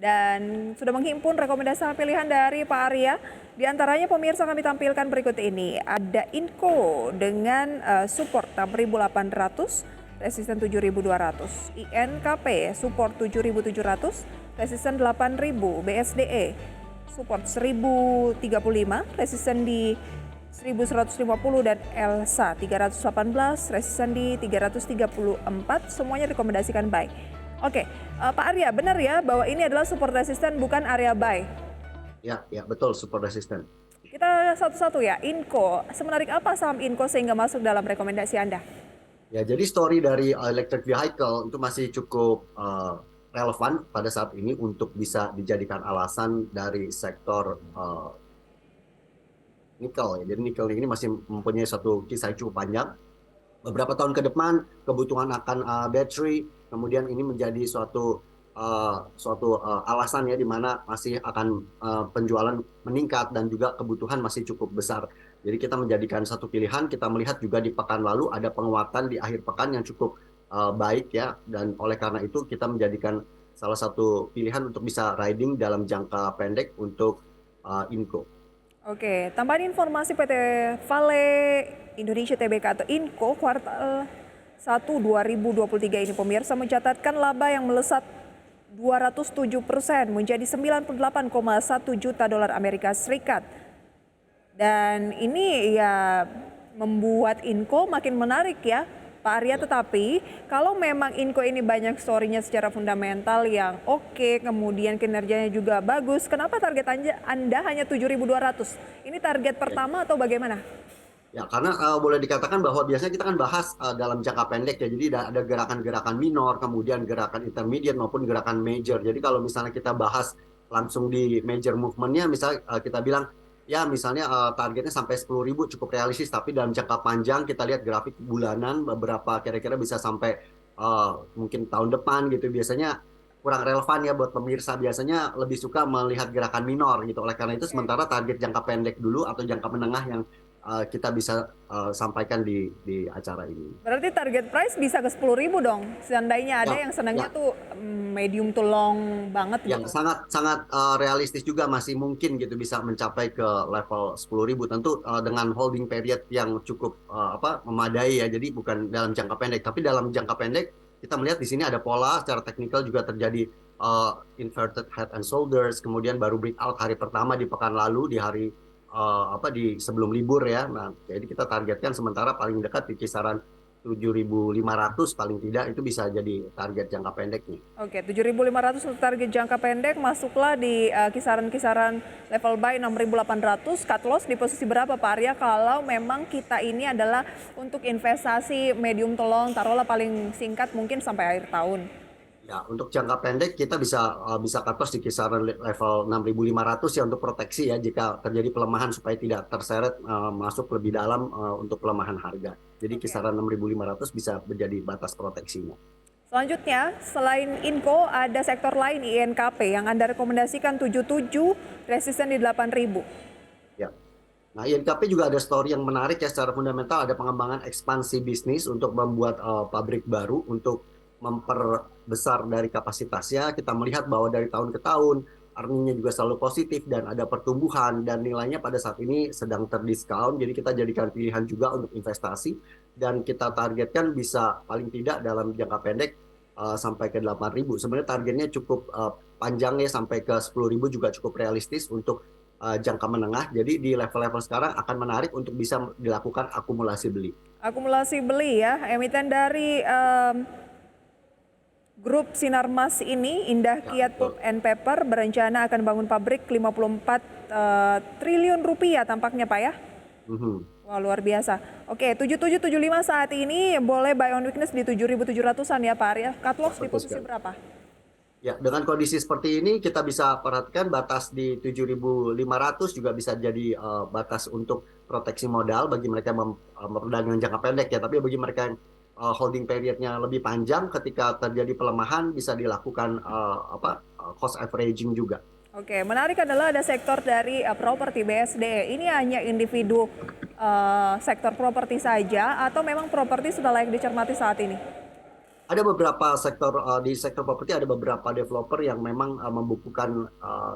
dan sudah menghimpun rekomendasi pilihan dari Pak Arya. Di antaranya pemirsa kami tampilkan berikut ini. Ada Inco dengan support 6.800, resisten 7.200. INKP support 7.700, resisten 8.000. BSDE support 1.035, resisten di 1.150 dan ELSA 318, resisten di 334, semuanya rekomendasikan buy. Oke, Pak Arya, benar ya bahwa ini adalah support resisten bukan area buy? Ya, betul, support resisten. Kita satu-satu ya, Inco. Semenarik apa saham Inco sehingga masuk dalam rekomendasi Anda? Ya, jadi story dari electric vehicle itu masih cukup relevan pada saat ini untuk bisa dijadikan alasan dari sektor nikel. Ya. Jadi nikel ini masih mempunyai satu kisah yang cukup panjang. Beberapa tahun ke depan kebutuhan akan battery, kemudian ini menjadi suatu alasan ya di mana masih akan penjualan meningkat dan juga kebutuhan masih cukup besar. Jadi kita menjadikan satu pilihan. Kita melihat juga di pekan lalu ada penguatan di akhir pekan yang cukup baik ya, dan oleh karena itu kita menjadikan salah satu pilihan untuk bisa riding dalam jangka pendek untuk Inco. Oke, tambahan informasi PT Vale Indonesia Tbk atau Inco kuartal 1 2023 ini pemirsa mencatatkan laba yang melesat 207% menjadi 98,1 juta dolar Amerika Serikat. Dan ini ya membuat Inco makin menarik ya Pak Arya, tetapi kalau memang Inco ini banyak story-nya secara fundamental yang oke, kemudian kinerjanya juga bagus, kenapa target Anda hanya 7.200? Ini target pertama atau bagaimana? Ya, karena boleh dikatakan bahwa biasanya kita kan bahas dalam jangka pendek ya. Jadi ada gerakan-gerakan minor, kemudian gerakan intermediate maupun gerakan major. Jadi kalau misalnya kita bahas langsung di major movement-nya, misalnya kita bilang ya misalnya targetnya sampai 10.000 cukup realistis. Tapi dalam jangka panjang kita lihat grafik bulanan beberapa kira-kira bisa sampai mungkin tahun depan gitu. Biasanya kurang relevan ya buat pemirsa. Biasanya lebih suka melihat gerakan minor gitu. Oleh karena itu sementara target jangka pendek dulu atau jangka menengah yang kita bisa sampaikan di acara ini. Berarti target price bisa ke 10.000 dong. Seandainya ada Ya, yang senangnya ya, tuh medium to long banget yang gitu. sangat sangat realistis juga masih mungkin gitu bisa mencapai ke level 10.000. Tentu dengan holding period yang cukup memadai ya. Jadi bukan dalam jangka pendek, tapi dalam jangka pendek kita melihat di sini ada pola secara teknikal juga terjadi inverted head and shoulders, kemudian baru breakout hari pertama di pekan lalu di hari di sebelum libur ya. Nah, jadi kita targetkan sementara paling dekat di kisaran 7.500 paling tidak itu bisa jadi target jangka pendeknya. Oke, 7.500 untuk target jangka pendek, masuklah di kisaran-kisaran level buy 6.800, cut loss di posisi berapa Pak Arya kalau memang kita ini adalah untuk investasi medium to long, taruhlah paling singkat mungkin sampai akhir tahun. Ya, untuk jangka pendek kita bisa cut loss di kisaran level 6.500 ya untuk proteksi ya jika terjadi pelemahan supaya tidak terseret masuk lebih dalam untuk pelemahan harga. Jadi Oke. kisaran 6.500 bisa menjadi batas proteksinya. Selanjutnya, selain Inco, ada sektor lain INKP yang Anda rekomendasikan 77, resisten di 8.000. Ya. Nah, INKP juga ada story yang menarik ya secara fundamental, ada pengembangan ekspansi bisnis untuk membuat pabrik baru untuk memperbesar dari kapasitasnya. Kita melihat bahwa dari tahun ke tahun earningnya juga selalu positif dan ada pertumbuhan dan nilainya pada saat ini sedang terdiskon. Jadi kita jadikan pilihan juga untuk investasi dan kita targetkan bisa paling tidak dalam jangka pendek sampai ke 8.000. Sebenarnya targetnya cukup panjang ya sampai ke 10.000 juga cukup realistis untuk jangka menengah. Jadi di level-level sekarang akan menarik untuk bisa dilakukan akumulasi beli. Akumulasi beli ya, emiten dari grup Sinarmas ini, Indah Ya, Kiat Pulp betul. and Paper, berencana akan bangun pabrik 54 triliun rupiah tampaknya Pak ya. Mhm. Wah, luar biasa. Oke, 7775 saat ini boleh buy on weakness di 7.700-an ya Pak Arya. Cut Ya, loss di betul posisi sekali. berapa? Ya, dengan kondisi seperti ini kita bisa perhatikan batas di 7.500 juga bisa jadi batas untuk proteksi modal bagi mereka yang memperdagang jangka pendek ya. Tapi bagi mereka yang holding periodnya lebih panjang, ketika terjadi pelemahan bisa dilakukan cost averaging juga. Oke, menarik adalah ada sektor dari properti BSD. Ini hanya individu sektor properti saja atau memang properti sudah layak dicermati saat ini? Ada beberapa sektor di sektor properti ada beberapa developer yang memang membukukan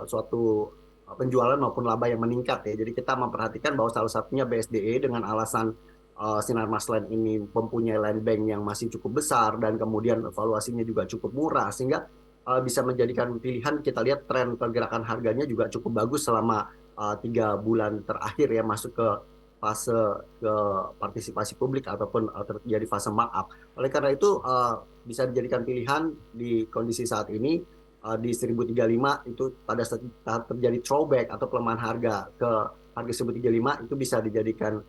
suatu penjualan maupun laba yang meningkat ya. Jadi kita memperhatikan bahwa salah satunya BSDE dengan alasan Sinarmas Land ini mempunyai land bank yang masih cukup besar dan kemudian valuasinya juga cukup murah sehingga bisa menjadikan pilihan. Kita lihat tren pergerakan harganya juga cukup bagus selama 3 bulan terakhir ya masuk ke fase ke partisipasi publik ataupun terjadi fase markup. Oleh karena itu bisa dijadikan pilihan di kondisi saat ini di 1035 itu pada saat terjadi throwback atau pelemahan harga ke harga 1035 itu bisa dijadikan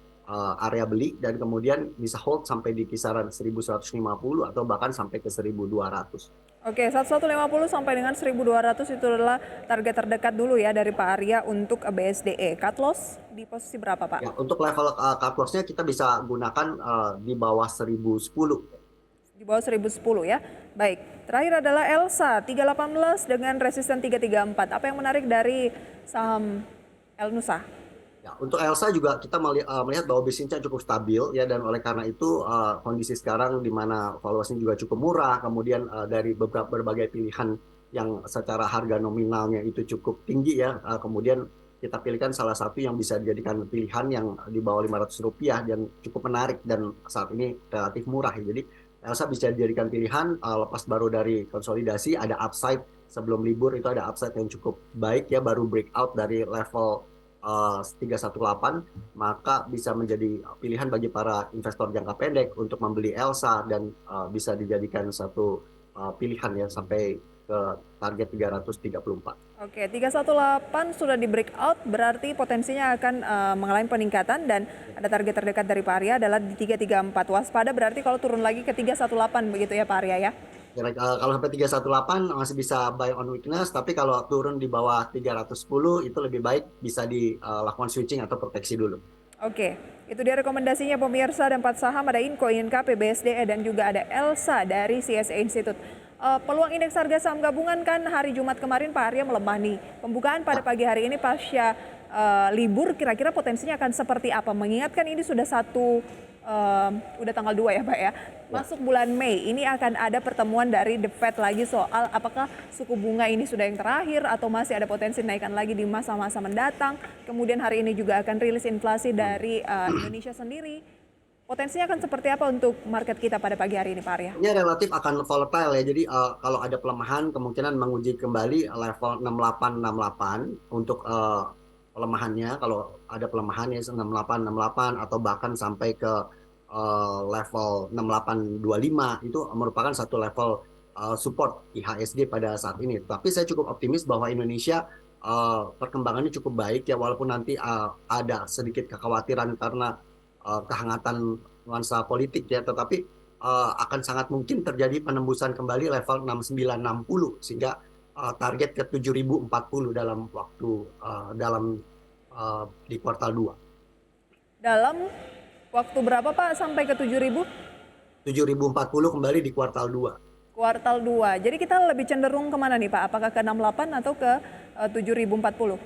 area beli dan kemudian bisa hold sampai di kisaran 1150 atau bahkan sampai ke 1200. Oke, 1150 sampai dengan 1200 itu adalah target terdekat dulu ya dari Pak Arya untuk BSDE. Cut loss di posisi berapa, Pak? Ya, untuk level cut loss-nya kita bisa gunakan di bawah 1010. Di bawah 1010 ya. Baik, terakhir adalah Elsa 318 dengan resisten 334. Apa yang menarik dari saham Elnusa? Ya, untuk Elsa juga kita melihat bahwa bisnisnya cukup stabil ya dan oleh karena itu kondisi sekarang di mana valuasinya juga cukup murah, kemudian dari berbagai pilihan yang secara harga nominalnya itu cukup tinggi ya, kemudian kita pilihkan salah satu yang bisa dijadikan pilihan yang di bawah Rp500 dan cukup menarik dan saat ini relatif murah ya. Jadi Elsa bisa dijadikan pilihan lepas baru dari konsolidasi ada upside sebelum libur itu ada upside yang cukup baik ya baru breakout dari level 318 maka bisa menjadi pilihan bagi para investor jangka pendek untuk membeli Elsa dan bisa dijadikan satu pilihan ya sampai ke target 334. Oke, 318 sudah di breakout, berarti potensinya akan mengalami peningkatan dan ada target terdekat dari Pak Arya adalah di 334. Waspada berarti kalau turun lagi ke 318 begitu ya Pak Arya ya? Kalau sampai 318 masih bisa buy on weakness, tapi kalau turun di bawah 310 itu lebih baik bisa dilakukan switching atau proteksi dulu. Oke, itu dia rekomendasinya pemirsa dan 4 saham ada Inco, INKP, BSDE dan juga ada Elsa dari CSA Institute. Peluang indeks harga saham gabungan kan hari Jumat kemarin Pak Arya melemah nih. Pembukaan pada pagi hari ini pasca libur kira-kira potensinya akan seperti apa? Mengingatkan ini sudah udah tanggal 2 ya Pak ya. Masuk bulan Mei ini akan ada pertemuan dari The Fed lagi soal apakah suku bunga ini sudah yang terakhir atau masih ada potensi naikkan lagi di masa-masa mendatang. Kemudian hari ini juga akan rilis inflasi dari Indonesia sendiri. Potensinya akan seperti apa untuk market kita pada pagi hari ini Pak Arya? Ini relatif akan volatile ya. Jadi kalau ada pelemahan kemungkinan menguji kembali level 6868 untuk pelemahannya. Kalau ada pelemahan ya 6868 atau bahkan sampai ke level 6825 itu merupakan satu level support IHSG pada saat ini. Tapi saya cukup optimis bahwa Indonesia perkembangannya cukup baik ya walaupun nanti ada sedikit kekhawatiran karena kehangatan nuansa politik ya, tetapi akan sangat mungkin terjadi penembusan kembali level 6960 sehingga target ke 7040 dalam waktu di kuartal 2. Dalam waktu berapa Pak sampai ke 7000? 7040 kembali di kuartal 2. Kuartal 2. Jadi kita lebih cenderung kemana nih Pak? Apakah ke 68 atau ke 7040?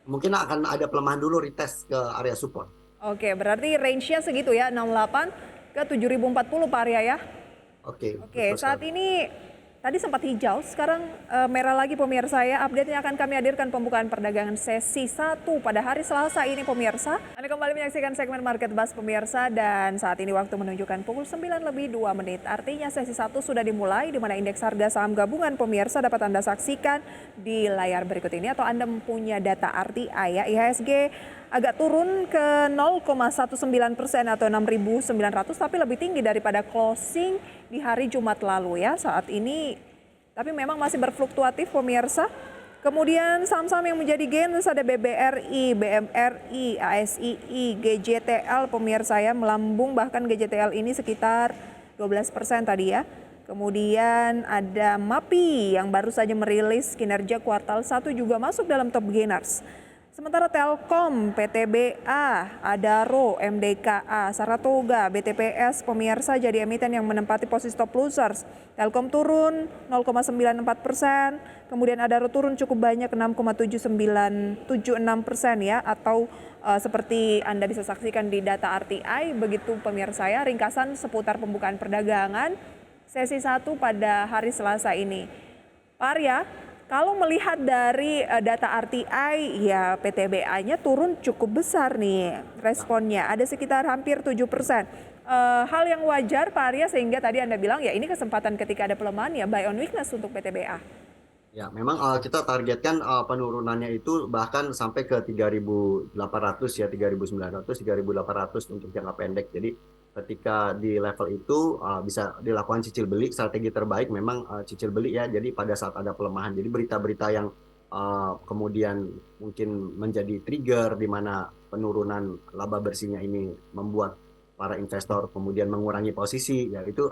Mungkin akan ada pelemahan dulu retest ke area support. Oke, berarti range-nya segitu ya, 68 ke 7040 Pak Arya ya? Oke, Saat ini tadi sempat hijau, sekarang merah lagi pemirsa ya. Update-nya akan kami hadirkan pembukaan perdagangan sesi 1 pada hari Selasa ini pemirsa. Anda kembali menyaksikan segmen Market Buzz pemirsa dan saat ini waktu menunjukkan pukul 9:02. Artinya sesi 1 sudah dimulai di mana indeks harga saham gabungan pemirsa dapat Anda saksikan di layar berikut ini atau Anda mempunyai data RTI ya. IHSG agak turun ke 0,19% atau 6.900 tapi lebih tinggi daripada closing di hari Jumat lalu ya saat ini. Tapi memang masih berfluktuatif pemirsa. Kemudian saham-saham yang menjadi gains ada BBRI, BMRI, ASII, GJTL pemirsa ya melambung bahkan GJTL ini sekitar 12% tadi ya. Kemudian ada MAPI yang baru saja merilis kinerja kuartal 1 juga masuk dalam top gainers. Sementara Telkom, PTBA, Adaro, MDKA, Saratoga, BTPS, pemirsa jadi emiten yang menempati posisi top losers. Telkom turun 0,94%, kemudian Adaro turun cukup banyak 6,7976% ya, atau seperti Anda bisa saksikan di data RTI, begitu pemirsa ya, ringkasan seputar pembukaan perdagangan. sesi 1 pada hari Selasa ini. Pak Arya, kalau melihat dari data RTI, ya PTBA-nya turun cukup besar nih responnya, ada sekitar hampir 7%. Hal yang wajar Pak Arya, sehingga tadi Anda bilang ya ini kesempatan ketika ada pelemahan ya buy on weakness untuk PTBA. Ya, memang kita targetkan penurunannya itu bahkan sampai ke 3.800 ya, 3.900, 3.800 untuk jangka pendek. Jadi ketika di level itu bisa dilakukan cicil beli, strategi terbaik memang cicil beli ya. Jadi pada saat ada pelemahan, jadi berita-berita yang kemudian mungkin menjadi trigger di mana penurunan laba bersihnya ini membuat para investor kemudian mengurangi posisi, ya itu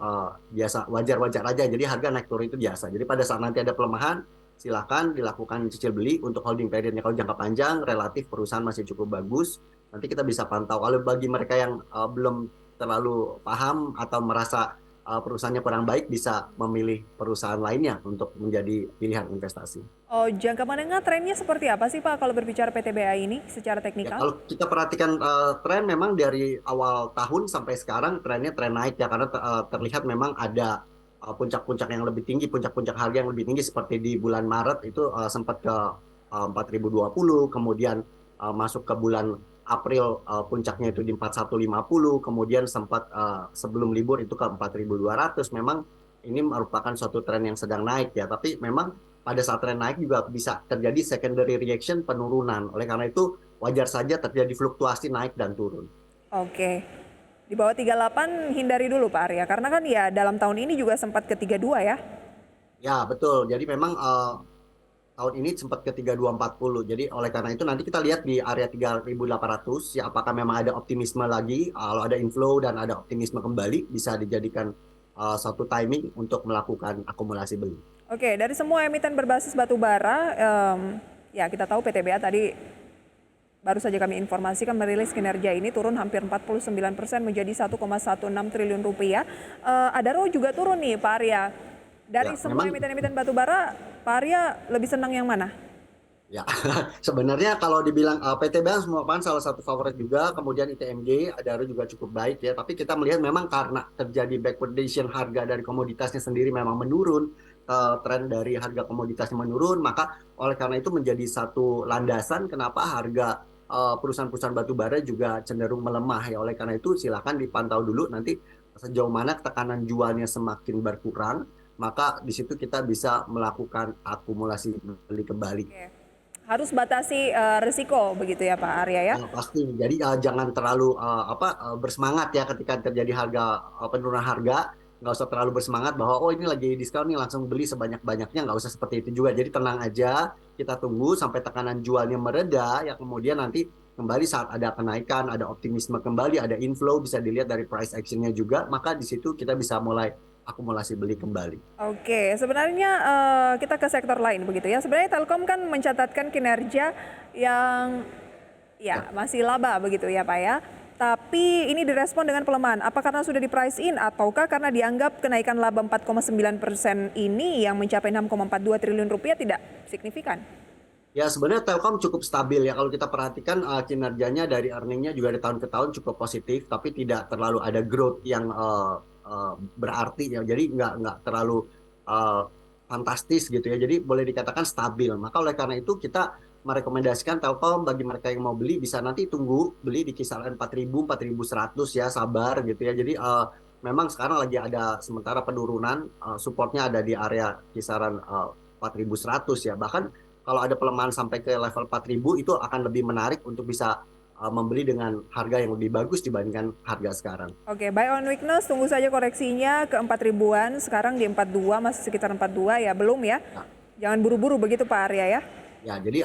biasa, wajar-wajar aja. Jadi harga naik turun itu biasa. Jadi pada saat nanti ada pelemahan, silakan dilakukan cicil beli untuk holding periodnya. Kalau jangka panjang, relatif perusahaan masih cukup bagus. Nanti kita bisa pantau. Kalau bagi mereka yang belum terlalu paham atau merasa perusahaannya kurang baik, bisa memilih perusahaan lainnya untuk menjadi pilihan investasi. Oh, jangka menengah trennya seperti apa sih Pak kalau berbicara PTBA ini secara Ya, teknikal? kalau kita perhatikan tren memang dari awal tahun sampai sekarang trennya tren naik ya, karena terlihat memang ada puncak-puncak yang lebih tinggi, puncak-puncak harga yang lebih tinggi seperti di bulan Maret itu sempat ke 4.020, kemudian masuk ke bulan April puncaknya itu di 4.150, kemudian sempat sebelum libur itu ke 4.200. Memang ini merupakan suatu tren yang sedang naik ya, tapi memang pada saat tren naik juga bisa terjadi secondary reaction, penurunan. Oleh karena itu wajar saja terjadi fluktuasi naik dan turun. Oke. Di bawah 38 hindari dulu Pak Arya, karena kan ya dalam tahun ini juga sempat ke 32 ya. Ya, betul. Jadi memang tahun ini sempat ke 3240. Jadi oleh karena itu nanti kita lihat di area 3.800 ya, apakah memang ada optimisme lagi. Kalau ada inflow dan ada optimisme kembali, bisa dijadikan satu timing untuk melakukan akumulasi beli. Oke, dari semua emiten berbasis batu bara, ya kita tahu PTBA tadi baru saja kami informasikan merilis kinerja ini turun hampir 49% menjadi 1,16 triliun rupiah. Adaro juga turun nih Pak Arya. Dari Ya, semua memang emiten-emiten batu bara, Pak Arya lebih senang yang mana? ya, sebenarnya kalau dibilang PT Bank semua pan salah satu favorit juga, kemudian ITMJ, Adaro juga cukup baik ya. Tapi kita melihat memang karena terjadi backwardation harga dari komoditasnya sendiri memang menurun, tren dari harga komoditasnya menurun, maka oleh karena itu menjadi satu landasan kenapa harga perusahaan-perusahaan batu bara juga cenderung melemah ya. Oleh karena itu silakan dipantau dulu nanti sejauh mana tekanan jualnya semakin berkurang, maka di situ kita bisa melakukan akumulasi beli kembali. Oke. Harus batasi risiko begitu ya Pak Arya ya? Pasti. Jadi jangan terlalu bersemangat ya ketika terjadi harga penurunan harga. Nggak usah terlalu bersemangat bahwa oh ini lagi diskon nih langsung beli sebanyak-banyaknya. Nggak usah seperti itu juga. Jadi tenang aja. Kita tunggu sampai tekanan jualnya mereda. Ya kemudian nanti kembali saat ada kenaikan, ada optimisme kembali, ada inflow, bisa dilihat dari price actionnya juga. Maka di situ kita bisa mulai akumulasi beli kembali. Oke, sebenarnya kita ke sektor lain begitu ya. Sebenarnya Telkom kan mencatatkan kinerja yang ya Ya. masih laba begitu ya Pak ya. Tapi ini direspon dengan pelemahan. Apa karena sudah di price in ataukah karena dianggap kenaikan laba 4,9% ini yang mencapai 6,42 triliun rupiah tidak signifikan? Ya sebenarnya Telkom cukup stabil ya kalau kita perhatikan kinerjanya dari earningnya juga dari tahun ke tahun cukup positif, tapi tidak terlalu ada growth yang berarti ya, jadi nggak terlalu uh, fantastis gitu ya, jadi boleh dikatakan stabil. Maka oleh karena itu kita merekomendasikan Telkom bagi mereka yang mau beli bisa nanti tunggu beli di kisaran 4.000 4.100 ya, sabar gitu ya. Jadi memang sekarang lagi ada sementara penurunan, supportnya ada di area kisaran 4.100 ya. Bahkan kalau ada pelemahan sampai ke level 4.000 itu akan lebih menarik untuk bisa membeli dengan harga yang lebih bagus dibandingkan harga sekarang. Oke, buy on weakness, tunggu saja koreksinya ke 4 ribuan, sekarang di 42, masih sekitar 42 ya, belum ya? Ya, Jangan buru-buru begitu Pak Arya ya? ya jadi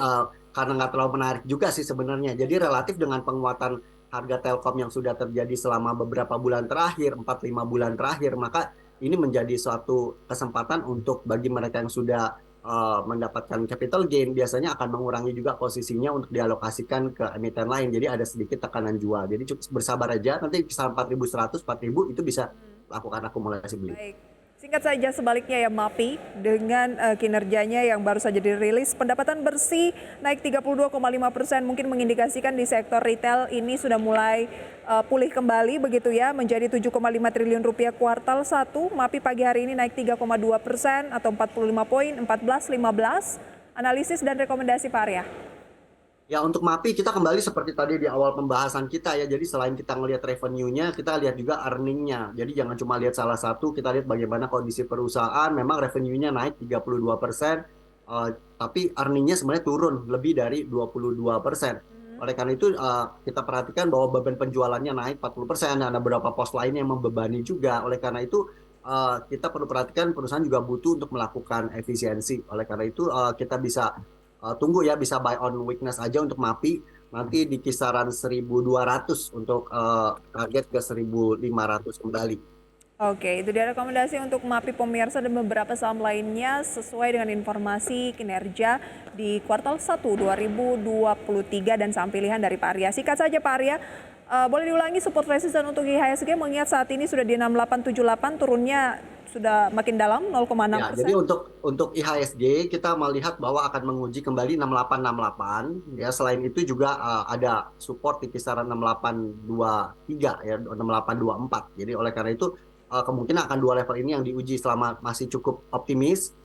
karena nggak terlalu menarik juga sih sebenarnya. Jadi relatif dengan penguatan harga Telkom yang sudah terjadi selama beberapa bulan terakhir, 4-5 bulan terakhir, maka ini menjadi suatu kesempatan untuk bagi mereka yang sudah mendapatkan capital gain, biasanya akan mengurangi juga posisinya untuk dialokasikan ke emiten lain. Jadi ada sedikit tekanan jual. Jadi cukup bersabar aja, nanti kisaran 4.100, 4.000 itu bisa lakukan akumulasi beli. Baik. Singkat Ingat saja sebaliknya ya MAPI dengan kinerjanya yang baru saja dirilis, pendapatan bersih naik 32,5%, mungkin mengindikasikan di sektor retail ini sudah mulai pulih kembali begitu ya, menjadi 7,5 triliun rupiah kuartal 1. MAPI pagi hari ini naik 3,2% atau 45 poin, 14,15. Analisis dan rekomendasi Pak Arya. Ya, untuk MAPI kita kembali seperti tadi di awal pembahasan kita ya. Jadi selain kita ngelihat revenue-nya, kita lihat juga earning-nya. Jadi jangan cuma lihat salah satu, kita lihat bagaimana kondisi perusahaan. Memang revenue-nya naik 32%, tapi earning-nya sebenarnya turun lebih dari 22%. Oleh karena itu kita perhatikan bahwa beban penjualannya naik 40%, dan ada beberapa pos lainnya yang membebani juga. Oleh karena itu kita perlu perhatikan perusahaan juga butuh untuk melakukan efisiensi. Oleh karena itu kita bisa tunggu ya, bisa buy on weakness aja untuk MAPI, nanti di kisaran 1.200 untuk target ke 1.500 kembali. Oke, itu dia rekomendasi untuk MAPI pemirsa dan beberapa saham lainnya sesuai dengan informasi kinerja di kuartal 1 2023 dan saham pilihan dari Pak Arya. Sikat saja Pak Arya, boleh diulangi support resisten untuk IHSG mengingat saat ini sudah di 6878, turunnya sudah makin dalam 0,6%. Ya, jadi untuk IHSG kita melihat bahwa akan menguji kembali 6868 ya. Selain itu juga ada support di kisaran 6823 ya, 6824. Jadi oleh karena itu kemungkinan akan dua level ini yang diuji selama masih cukup optimis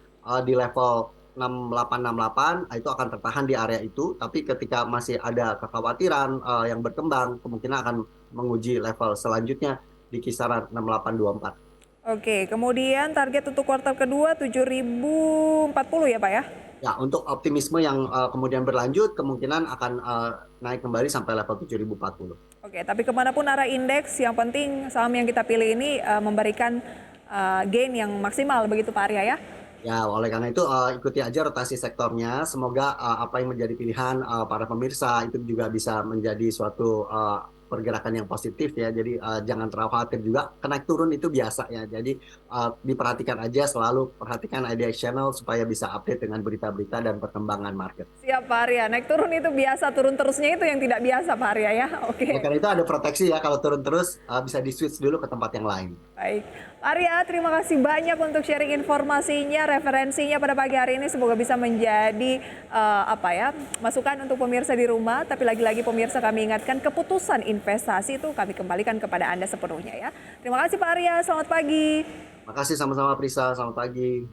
di level 6868 itu akan tertahan di area itu, tapi ketika masih ada kekhawatiran yang berkembang, kemungkinan akan menguji level selanjutnya di kisaran 6824. Oke, kemudian target untuk kuartal kedua 7.040 ya Pak ya? Ya, untuk optimisme yang kemudian berlanjut, kemungkinan akan naik kembali sampai level 7.040. Oke, tapi kemanapun arah indeks, yang penting saham yang kita pilih ini memberikan gain yang maksimal, begitu Pak Arya ya? Ya, oleh karena itu ikuti aja rotasi sektornya. Semoga apa yang menjadi pilihan para pemirsa itu juga bisa menjadi suatu pergerakan yang positif ya. Jadi jangan terlalu khawatir juga. Naik turun itu biasa ya. Jadi diperhatikan aja, selalu perhatikan IDX Channel supaya bisa update dengan berita-berita dan perkembangan market. Siap Pak Arya, naik turun itu biasa, turun terusnya itu yang tidak biasa Pak Arya ya. Oke. Oleh karena itu ada proteksi ya, kalau turun terus bisa di-switch dulu ke tempat yang lain. Baik, Pak Arya, terima kasih banyak untuk sharing informasinya, referensinya pada pagi hari ini. Semoga bisa menjadi masukan untuk pemirsa di rumah. Tapi lagi-lagi pemirsa kami ingatkan, keputusan investasi itu kami kembalikan kepada Anda sepenuhnya ya. Terima kasih Pak Arya, selamat pagi. Makasih sama-sama Prisa, selamat pagi.